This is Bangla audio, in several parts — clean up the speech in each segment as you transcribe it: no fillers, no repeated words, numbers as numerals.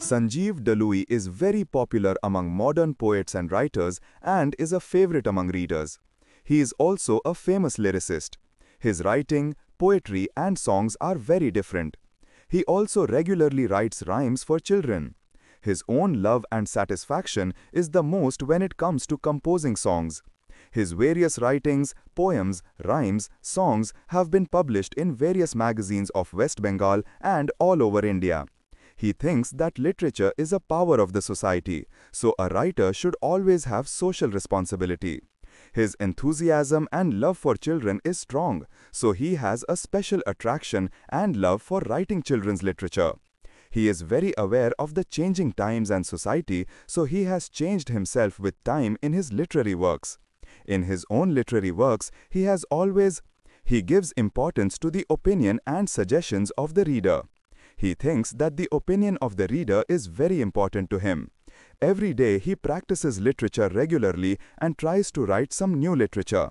Sanjeev Dalui is very popular among modern poets and writers and is a favorite among readers. He is also a famous lyricist. His writing, poetry and songs are very different. He also regularly writes rhymes for children. His own love and satisfaction is the most when it comes to composing songs. His various writings, poems, rhymes, songs have been published in various magazines of West Bengal and all over India. He thinks that literature is a power of the society, so a writer should always have social responsibility. His enthusiasm and love for children is strong, so he has a special attraction and love for writing children's literature. He is very aware of the changing times and society, so he has changed himself with time in his literary works. In his own literary works, he gives importance to the opinion and suggestions of the reader. He thinks that the opinion of the reader is very important to him. Every day he practices literature regularly and tries to write some new literature.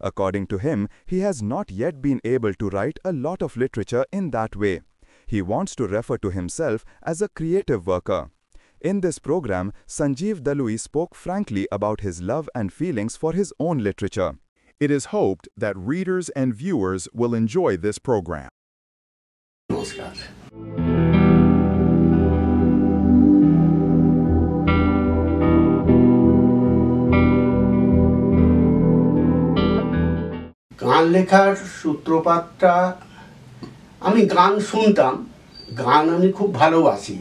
According to him, he has not yet been able to write a lot of literature in that way. He wants to refer to himself as a creative worker. In this program, Sanjeev Dalui spoke frankly about his love and feelings for his own literature. It is hoped that readers and viewers will enjoy this program. Namaskar. গান লেখার সূত্রপাতটা আমি গান শুনতাম, গান আমি খুব ভালোবাসি,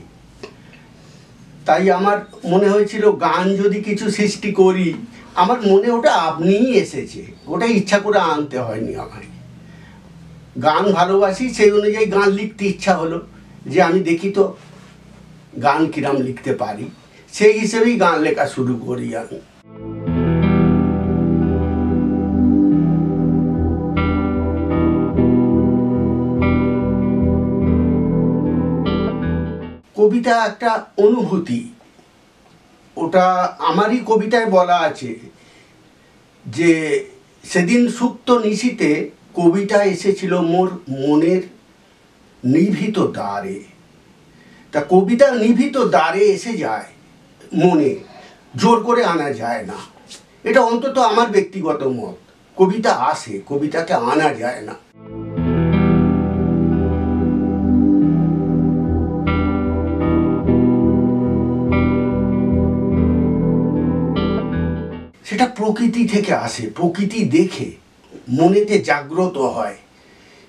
তাই আমার মনে হয়েছিল গান যদি কিছু সৃষ্টি করি, আমার মনে ওটা আপনিই এসেছে, ওটা ইচ্ছা করে আনতে হয়নি আমায়। গান ভালোবাসি, সেই অনুযায়ী গান লিখতে ইচ্ছা হলো যে আমি দেখি তো গান কিরাম লিখতে পারি, সেই হিসেবেই গান লেখা শুরু করি আমি। কবিতা একটা অনুভূতি, ওটা আমারই কবিতায় বলা আছে যে সেদিন সুপ্ত নিশীতে কবিতা এসেছিল মোর মনের নিভৃত দ্বারে। তা কবিতা নিভৃত দ্বারে এসে যায় মনে, জোর করে আনা যায় না, এটা অন্তত আমার ব্যক্তিগত মত। কবিতা আসে, কবিতাকে আনা যায় না। সেটা প্রকৃতি থেকে আসে, প্রকৃতি দেখে মনেতে জাগ্রত হয়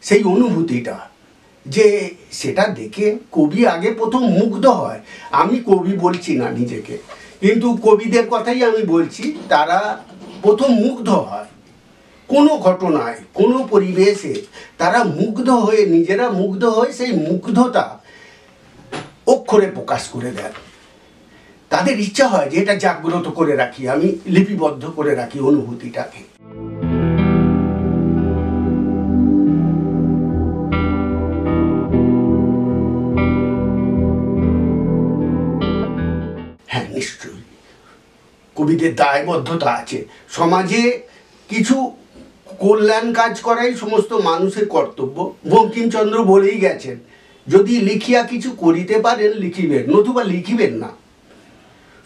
সেই অনুভূতিটা, যে সেটা দেখে কবি আগে প্রথম মুগ্ধ হয়। আমি কবি বলছি না নিজেকে, কিন্তু কবিদের কথাই আমি বলছি, তারা প্রথম মুগ্ধ হয় কোনো ঘটনায়, কোনো পরিবেশে, তারা মুগ্ধ হয়ে, নিজেরা মুগ্ধ হয়ে সেই মুগ্ধতা অক্ষরে প্রকাশ করে দেন। তাদের ইচ্ছা হয় যে এটা জাগ্রত করে রাখি, আমি লিপিবদ্ধ করে রাখি অনুভূতিটাকে। হ্যাঁ, নিশ্চয়ই কবিদের দায়বদ্ধতা আছে। সমাজে কিছু কল্যাণ কাজ করাই সমস্ত মানুষের কর্তব্য। বঙ্কিমচন্দ্র বলেই গেছেন, যদি লিখিয়া কিছু করিতে পারেন লিখিবেন, নতুবা লিখিবেন না।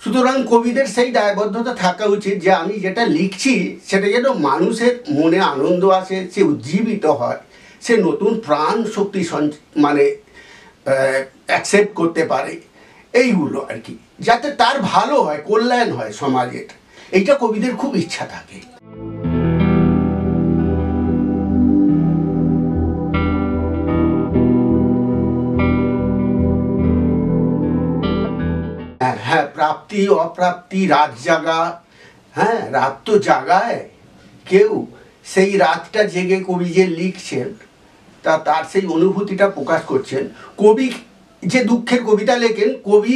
সুতরাং কবিদের সেই দায়বদ্ধতা থাকা উচিত যে আমি যেটা লিখছি সেটা যেন মানুষের মনে আনন্দ আসে, সে উজ্জীবিত হয়, সে নতুন প্রাণ শক্তি মানে অ্যাকসেপ্ট করতে পারে, এইগুলো আর কি, যাতে তার ভালো হয়, কল্যাণ হয় সমাজের। এইটা কবিদের খুব ইচ্ছা থাকে। হ্যাঁ, প্রাপ্তি অপ্রাপ্তি, রাত জাগা, হ্যাঁ রাত তো জাগায় কেউ, সেই রাতটা জেগে কবি যে লিখছেন তার সেই অনুভূতিটা প্রকাশ করছেন। কবি যে দুঃখের কবিতা লেখেন, কবি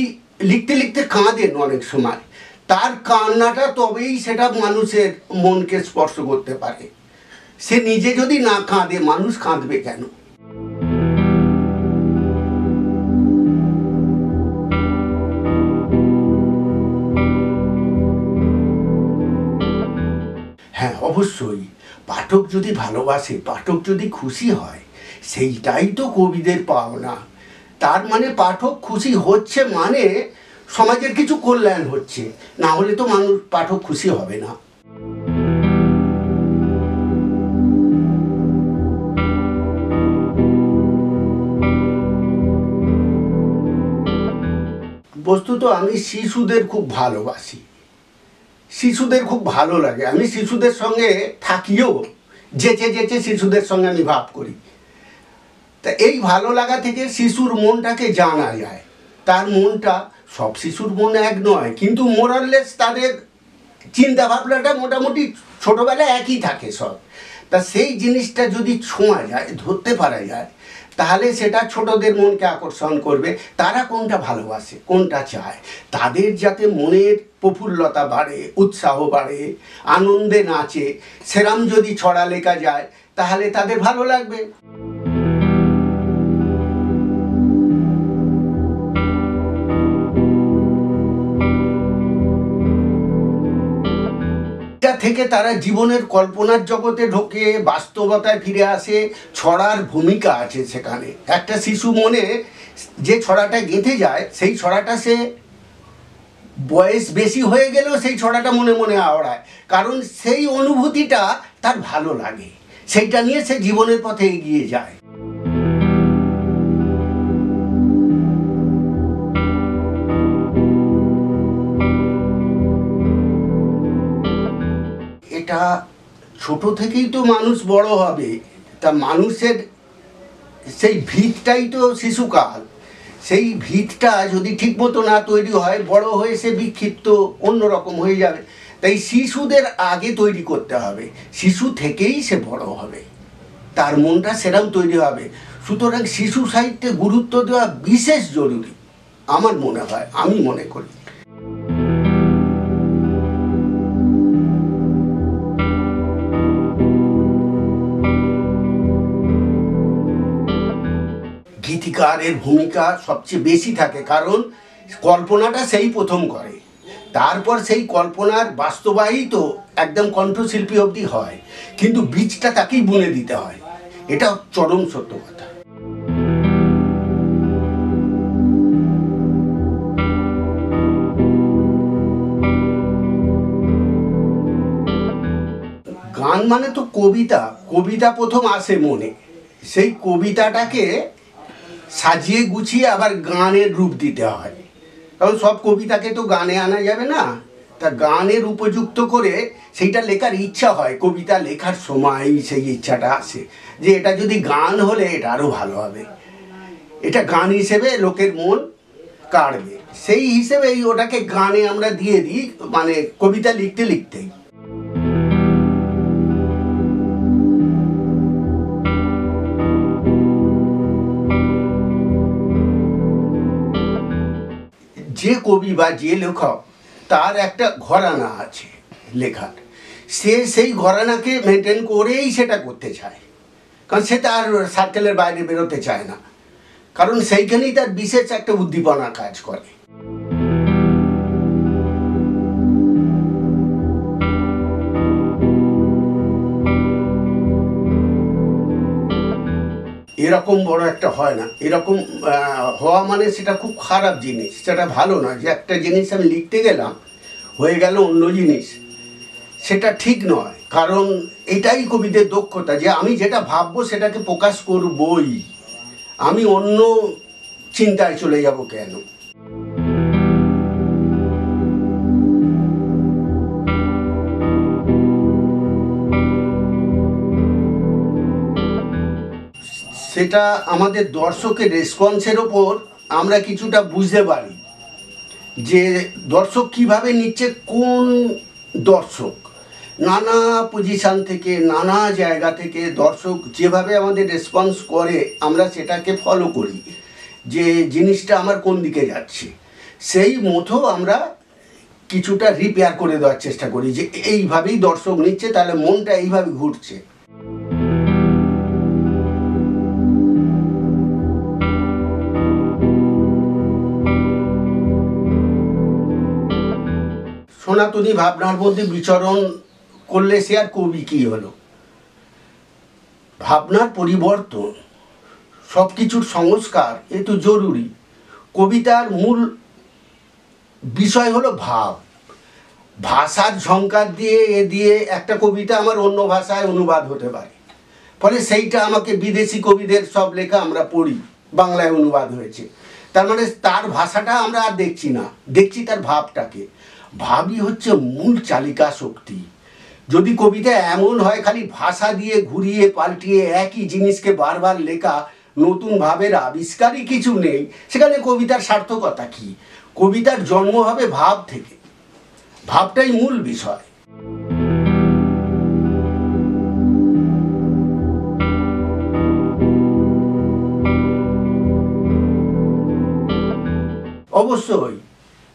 লিখতে লিখতে কাঁদেন অনেক সময়, তার কান্নাটা তবেই সেটা মানুষের মনকে স্পর্শ করতে পারে। সে নিজে যদি না কাঁদে, মানুষ কাঁদবে কেন? হ্যাঁ, অবশ্যই পাঠক যদি ভালোবাসে, পাঠক যদি খুশি হয়, সেইটাই তো কবিদের পাওনা। তার মানে পাঠক খুশি হচ্ছে মানে সমাজের কিছু কল্যাণ হচ্ছে, না হলে তো মানুষ পাঠক খুশি হবে না। বস্তুত আমি শিশুদের খুব ভালোবাসি, শিশুদের খুব ভালো লাগে, আমি শিশুদের সঙ্গে থাকিও, যেচে যেচে শিশুদের সঙ্গে আমি ভাব করি। তা এই ভালো লাগা থেকে শিশুর মনটাকে জানা যায়। তার মনটা, সব শিশুর মন এক নয়, কিন্তু মোরাললেস তাদের চিন্তা ভাবনাটা মোটামুটি ছোটোবেলায় একই থাকে সব। তা সেই জিনিসটা যদি ছোঁয়া যায়, ধরতে পারা যায়, তাহলে সেটা ছোটদের মনকে আকর্ষণ করবে। তারা কোনটা ভালোবাসে, কোনটা চায়, তাদের যাতে মনের প্রফুল্লতা বাড়ে, উৎসাহ বাড়ে, আনন্দে নাচে, সেরাম যদি ছড়া লেখা যায় তাহলে তাদের ভালো লাগবে। থেকে তারা জীবনের কল্পনার জগতে ঢোকে, বাস্তবতায় ফিরে আসে। ছড়ার ভূমিকা আছে সেখানে। একটা শিশু মনে যে ছড়াটা গেঁথে যায়, সেই ছড়াটা সে বয়স বেশি হয়ে গেলেও সেই ছড়াটা মনে মনে আওড়ায়, কারণ সেই অনুভূতিটা তার ভালো লাগে, সেইটা নিয়ে সে জীবনের পথে এগিয়ে যায়। এটা ছোট থেকেই তো মানুষ বড় হবে, তা মানুষের সেই ভিতটাই তো শিশুকাল। সেই ভিতটা যদি ঠিকমতো না তৈরি হয়, বড় হয়ে সে বিক্ষিপ্ত অন্যরকম হয়ে যাবে। তাই শিশুদের আগে তৈরি করতে হবে, শিশু থেকেই সে বড় হবে, তার মনটা সেরকম তৈরি হবে। সুতরাং শিশু সাহিত্যে গুরুত্ব দেওয়া বিশেষ জরুরি আমার মনে হয়, আমি মনে করি। গীতিকারের ভূমিকা সবচেয়ে বেশি থাকে, কারণ কল্পনাটা সেই প্রথম করে, তারপর সেই কল্পনার বাস্তবায়িত একদম কণ্ঠশিল্পী অবধি হয়, কিন্তু বীজটা তাকেই বুনে দিতে হয়, এটা চরম সত্য কথা। গান মানে তো কবিতা, কবিতা প্রথম আসে মনে, সেই কবিতাটাকে সাজিয়ে গুছিয়ে আবার গানের রূপ দিতে হয়, কারণ সব কবিতাকে তো গানে আনা যাবে না। তা গানের উপযুক্ত করে সেইটা লেখার ইচ্ছা হয়, কবিতা লেখার সময় সেই ইচ্ছাটা আসে যে এটা যদি গান হলে এটা আরও ভালো হবে, এটা গান হিসেবে লোকের মন কাড়বে, সেই হিসেবেই ওটাকে গানে আমরা দিয়ে দিই, মানে কবিতা লিখতে লিখতেই। যে কবি বা যে লেখক, তার একটা ঘরানা আছে লেখার, সে সেই ঘরানাকে মেনটেন করেই সেটা করতে চায়, কারণ সে তার সার্কেলের বাইরে বেরোতে চায় না, কারণ সেইখানেই তার বিশেষ একটা উদ্দীপনা কাজ করে। এরকম বড় একটা হয় না, এরকম হওয়া মানে সেটা খুব খারাপ জিনিস, সেটা ভালো না। যে একটা জিনিস আমি লিখতে গেলাম, হয়ে গেল অন্য জিনিস, সেটা ঠিক নয়। কারণ এটাই কবিদের দক্ষতা, যে আমি যেটা ভাববো সেটাকে প্রকাশ করবই, আমি অন্য চিন্তায় চলে যাব কেন। সেটা আমাদের দর্শকের রেসপন্সের ওপর আমরা কিছুটা বুঝতে পারি, যে দর্শক কিভাবে নিচ্ছে, কোন দর্শক নানা পজিশান থেকে, নানা জায়গা থেকে দর্শক যেভাবে আমাদের রেসপন্স করে, আমরা সেটাকে ফলো করি, যে জিনিসটা আমার কোন দিকে যাচ্ছে, সেই মতো আমরা কিছুটা রিপেয়ার করে দেওয়ার চেষ্টা করি, যে এইভাবেই দর্শক নিচ্ছে, তাহলে মনটা এইভাবে ঘুরছে। সনাতনী ভাবনার মধ্যে বিচরণ করলে সে আর কবি কি হলো? ভাবনার পরিবর্তন সব কিছুর সংস্কার এ তো জরুরি। কবিতার মূল বিষয় হলো ভাব। ভাষার ঝংকার দিয়ে দিয়ে একটা কবিতা আমার অন্য ভাষায় অনুবাদ হতে পারে, ফলে সেইটা আমাকে বিদেশি কবিদের সব লেখা আমরা পড়ি, বাংলায় অনুবাদ হয়েছে, তার মানে তার ভাষাটা আমরা আর দেখছি না, দেখছি তার ভাবটাকে। ভাবই হচ্ছে মূল চালিকা শক্তি। যদি কবিতা এমন হয় খালি ভাষা দিয়ে ঘুরিয়ে পাল্টিয়ে একই জিনিসকে বারবার লেখা, নতুন ভাবের আবিষ্কারই কিছু নেই, সেখানে কবিতার সার্থকতা কি? কবিতার জন্ম হবে ভাব থেকে, ভাবটাই মূল বিষয়। অবশ্যই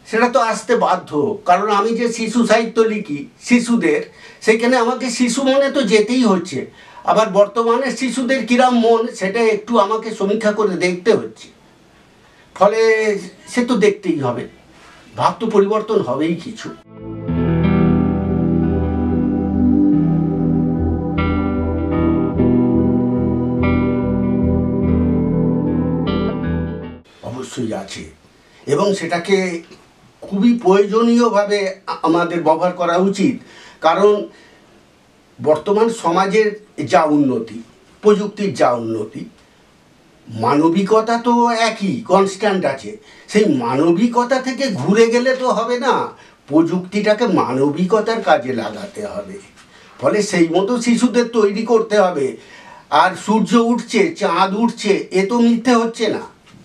সেটা তো আসতে বাধ্য, কারণ আমি যে শিশু সাহিত্য লিখি শিশুদের, সেখানে আমাকে শিশু মনে তো যেতেই হচ্ছে। আবার বর্তমানে শিশুদের কিরাম মন সেটা একটু আমাকে সমীক্ষা করে দেখতে হচ্ছে, ফলে সে তো দেখতেই হবে, ভাব তো পরিবর্তন হবেই কিছু। অবশ্যই আছে, এবং সেটাকে খুবই প্রয়োজনীয়ভাবে আমাদের ব্যবহার করা উচিত। কারণ বর্তমান সমাজের যা উন্নতি, প্রযুক্তির যা উন্নতি, মানবিকতা তো একই কনস্ট্যান্ট আছে। সেই মানবিকতা থেকে ঘুরে গেলে তো হবে না, প্রযুক্তিটাকে মানবিকতার কাজে লাগাতে হবে। ফলে সেই মতো শিশুদের তৈরি করতে হবে। আর সূর্য উঠছে, চাঁদ উঠছে, এ তো মিথ্যে হচ্ছে না,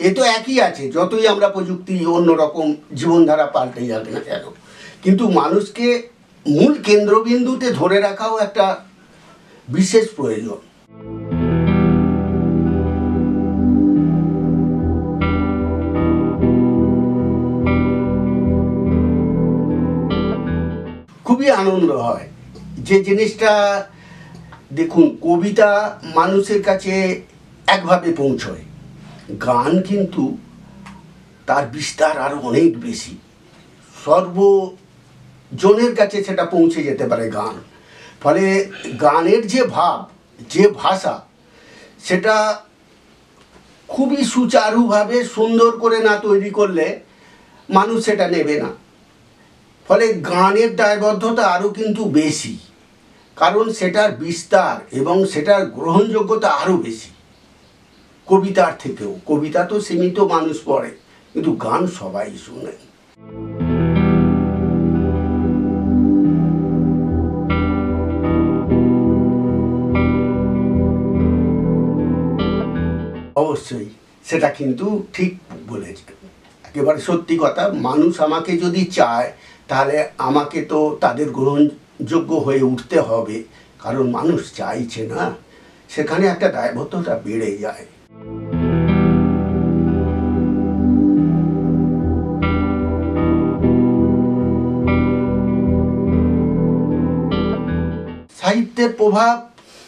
এ তো একই আছে, যতই আমরা প্রযুক্তি অন্যরকম জীবনধারা পাল্টে যাবে না কেন। কিন্তু মানুষকে মূল কেন্দ্রবিন্দুতে ধরে রাখাও একটা বিশেষ প্রয়োজন। খুবই আনন্দ হয় যে জিনিসটা, দেখুন কবিতা মানুষের কাছে একভাবে পৌঁছয়, গান কিন্তু তার বিস্তার আরও অনেক বেশি, সর্বজনের কাছে সেটা পৌঁছে যেতে পারে গান। ফলে গানের যে ভাব, যে ভাষা, সেটা খুবই সুচারুভাবে সুন্দর করে না তৈরি করলে মানুষ সেটা নেবে না। ফলে গানের দায়বদ্ধতা আরও কিন্তু বেশি, কারণ সেটার বিস্তার এবং সেটার গ্রহণযোগ্যতা আরও বেশি কবিতার থেকেও। কবিতা তো সীমিত মানুষ পড়ে, কিন্তু গান সবাই শুনে। অবশ্যই সেটা কিন্তু ঠিক বলেছে, একেবারে সত্যি কথা। মানুষ আমাকে যদি চায় তাহলে আমাকে তো তাদের গ্রহণযোগ্য হয়ে উঠতে হবে, কারণ মানুষ চাইছে না, সেখানে একটা দায়বদ্ধতা বেড়ে যায়। সাহিত্যের প্রভাব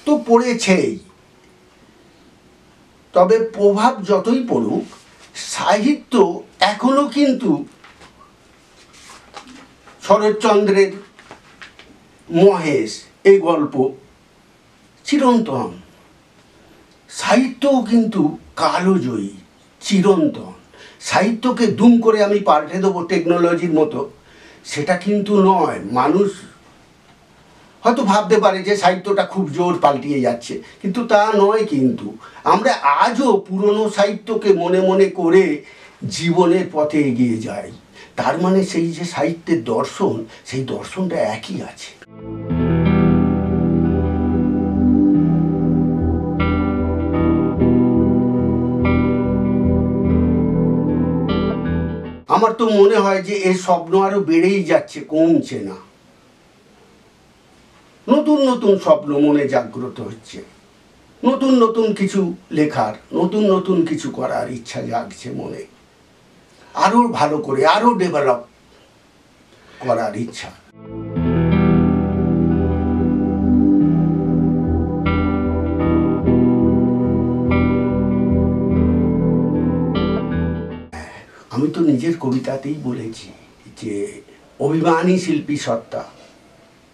তো পড়েছেই, তবে প্রভাব যতই পড়ুক, সাহিত্য এখনো কিন্তু শরৎচন্দ্রের মহেশ এই গল্প চিরন্তন। সাহিত্যও কিন্তু কালজয়ী, চিরন্তন। সাহিত্যকে দুম করে আমি পাল্টে দেবো টেকনোলজির মতো, সেটা কিন্তু নয়। মানুষ হয়তো ভাবতে পারে যে সাহিত্যটা খুব জোর পাল্টিয়ে যাচ্ছে, কিন্তু তা নয়। কিন্তু আমরা আজও পুরনো সাহিত্যকে মনে মনে করে জীবনের পথে এগিয়ে যাই, তার মানে সেই যে সাহিত্যের দর্শন, সেই দর্শনটা একই আছে। আমার তো মনে হয় যে এর স্বপ্ন আরো বেড়েই যাচ্ছে, কমছে না। নতুন নতুন স্বপ্ন মনে জাগ্রত হচ্ছে, নতুন নতুন কিছু লেখার, নতুন নতুন কিছু করার ইচ্ছা জাগছে মনে, আরো ভালো করে আরো ডেভেলপ করার ইচ্ছা। আমি তো নিজের কবিতাতেই বলেছি যে অভিমানী শিল্পী সত্তা,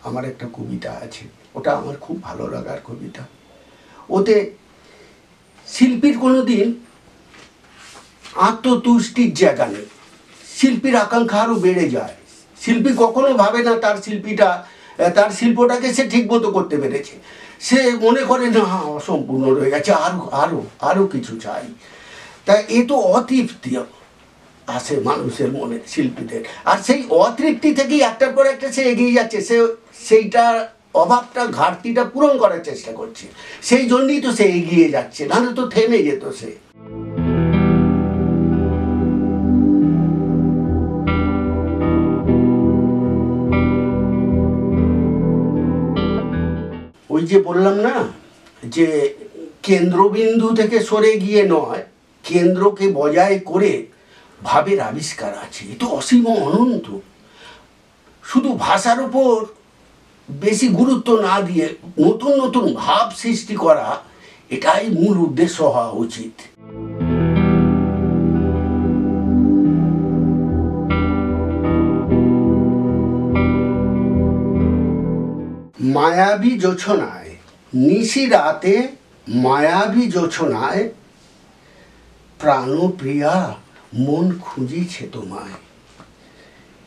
আমার একটা কবিতা আছে, ওটা আমার খুব ভালো লাগার কবিতা। ওতে শিল্পীর কোনোদিন আত্মতুষ্টির জায়গা নেই, শিল্পীর আকাঙ্ক্ষা আরও বেড়ে যায়। শিল্পী কখনো ভাবে না তার শিল্পটাকে সে ঠিক মতো করতে পেরেছে, সে মনে করে না অসম্পূর্ণ রয়ে গেছে, আরও কিছু চাই। তাই এ তো অতৃপ্তি আসে মানুষের মনে, শিল্পীদের, আর সেই অতৃপ্তি থেকেই একটার পর একটা সে এগিয়ে যাচ্ছে, সেইটা অভাবটা ঘাটতিটা পূরণ করার চেষ্টা করছে, সেই জন্যই তো সে এগিয়ে যাচ্ছে, নাহলে তো থেমে যেত সে। ওই যে বললাম না যে কেন্দ্রবিন্দু থেকে সরে গিয়ে নয়, কেন্দ্রকে বজায় করে ভাবের আবিষ্কার আছে, এ তো অসীম অনন্ত। শুধু ভাষার উপর বেশি গুরুত্ব না দিয়ে নতুন নতুন ভাব সৃষ্টি করা, এটাই মূল উদ্দেশ্য হওয়া উচিত। মায়াবী জোছনায়, নিশি রাতে মায়াবী জোছনায়, প্রাণপ্রিয়া মন খুঁজিছে তোমায়।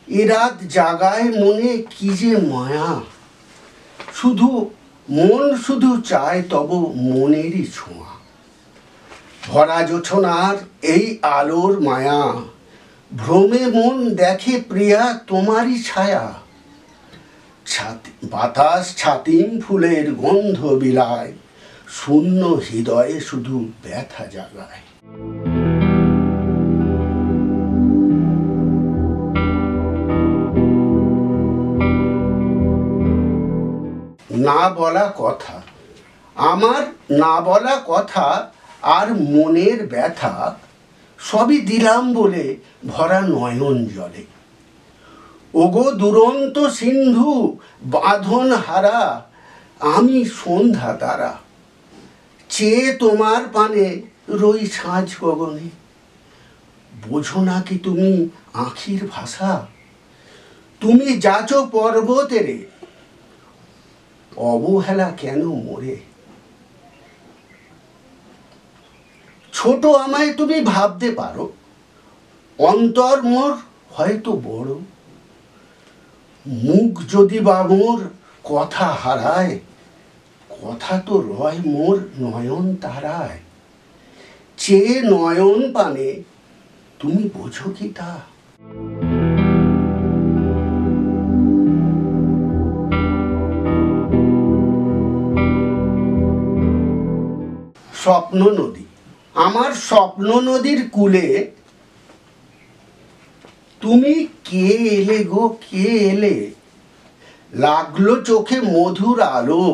এ রাত জাগায় মনে কি যে মায়া, শুধু চায় তব মনেরই ছোঁয়া। ভরা জোছনার এই আলোর মায়া, ভ্রমে মন দেখে প্রিয়া তোমারই ছায়া। বাতাস ছাতিম ফুলের গন্ধ বিলায়, শূন্য হৃদয়ে শুধু ব্যথা জাগায়। না বলা কথা, আমার না বলা কথা আর মনের ব্যথা, সবই দিলাম বলে ভরা নয়ন জলে। ওগো দুরন্ত সিন্ধু বাঁধন হারা, আমি সন্ধ্যা তারা, চেয়ে তোমার পানে রই সাঁঝ গগনে। বোঝো না কি তুমি আঁখির ভাষা, তুমি যাচো পর্বতেরে, অবহেলা কেন মোরে। ছোট আমায় তুমি ভাবতে পারো, অন্তর মোর হয়তো বড়। মুখ যদি বা মোর কথা হারায়, কথা তো রয় মোর নয়ন তারায়। চেয়ে নয়ন পানে তুমি বোঝো কি তা। স্বপ্ন নদী, আমার স্বপ্ন নদীর কূলে তুমি কে এলে গো কে এলে। লাগলো চোখে মধুর আলো,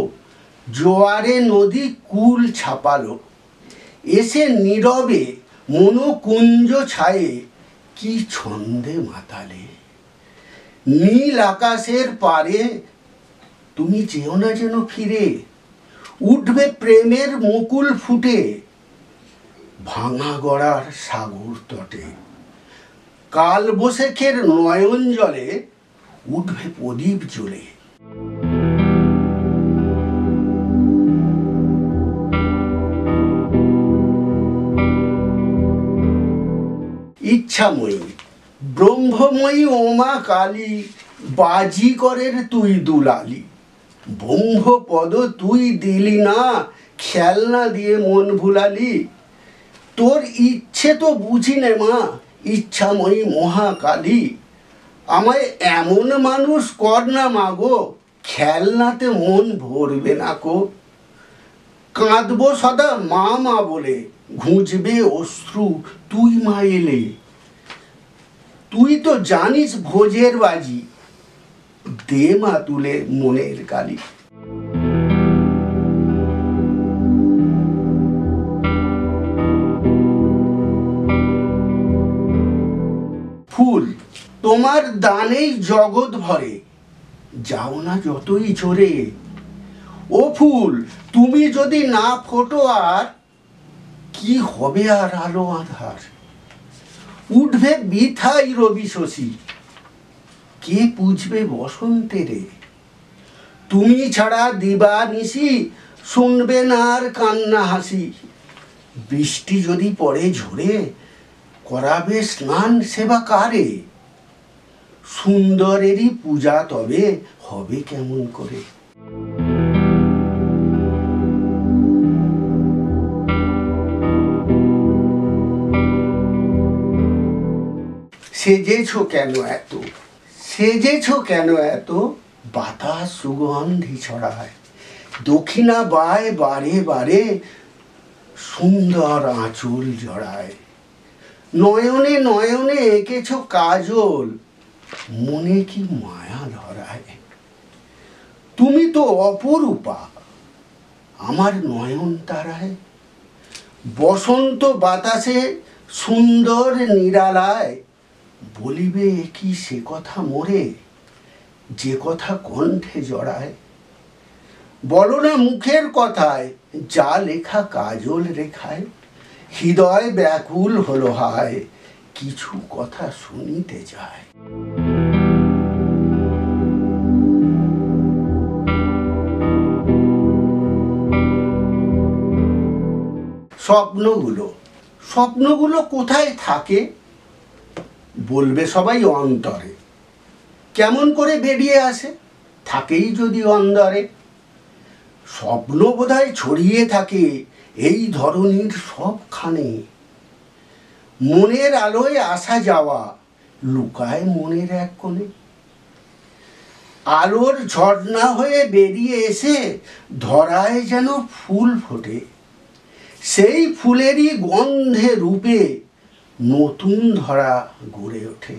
জোয়ারে নদী কুল ছাপালো। এসে নীরবে মনোকুঞ্জ ছায়ে, কি ছন্দে মাতালে। নীল আকাশের পারে তুমি যেও না যেন ফিরে, উঠবে প্রেমের মুকুল ফুটে ভাঙা গড়ার সাগর তটে। কাল বৈশাখের নয়ন জলে উঠবে প্রদীপ জ্বলে। ইচ্ছাময়ী, ব্রহ্মময়ী ওমা কালী, বাজিকরের তুই দুলালি। ব্রহ্মপদ তুই দিলি না, খেলনা দিয়ে মন ভুলালি। তোর ইচ্ছে তো বুঝি নে মা, ইচ্ছাময়ী মহাকালী। আমায় এমন মানুষ কর না মাগো, খেলনাতে মন ভরবে না কো। কাঁদবো সদা মা মা বলে, ঘুঁচবে অশ্রু তুই মা এলে। তুই তো জানিস ভোজের বাজি, দে মা তুলে মনের কালি। ফুল, তোমার দানেই জগৎ ভরে, যাও না যতই জোরে। ও ফুল, তুমি যদি না ফোটো আর, কি হবে আর আলো আধার। উঠবে বৃথাই রবি শশী, কে বুঝবে বসন্তেরে। তুমি ছাড়া দিবা নিশি, শুনবে না আর কান্না হাসি। বৃষ্টি যদি পড়ে ঝরে করাবে স্নান সেবা কারে? সুন্দরেরই পূজা তবে হবে কেমন করে? সেজেছো কেন এত, সেজেছো কেন এত, বাতাস সুগন্ধি ছড়ায়, দক্ষিণা বায় বারে বারে, সুন্দর আঁচল জড়ায়। নয়নে নয়নে এঁকেছো কাজল, মনে কি মায়া ধরায়। তুমি তো অপরূপা আমার নয়ন তারায়, বসন্ত বাতাসে সুন্দর নিরালায়, বলিবে কি সে কথা মোরে, যে কথা কণ্ঠে জড়ায়। বলো না মুখের কথায়, যা লেখা কাজল রেখায়, হৃদয় ব্যাকুল হলো হায়, কিছু কথা শুনিতে যায়। স্বপ্নগুলো, স্বপ্নগুলো কোথায় থাকে? বলবে সবাই অন্তরে। কেমন করে বেরিয়ে আসে? থাকেই যদি অন্দরে। স্বপ্ন বোধহয় ছড়িয়ে থাকে এই ধরনের সবখানে, মনের আলোয় আসা যাওয়া লুকায় মনের এক কোণে। আলোর ঝর্ণা হয়ে বেরিয়ে এসে ধরায় যেন ফুল ফোটে, সেই ফুলেরই গন্ধে রূপে নতুন ধরা গড়ে ওঠে।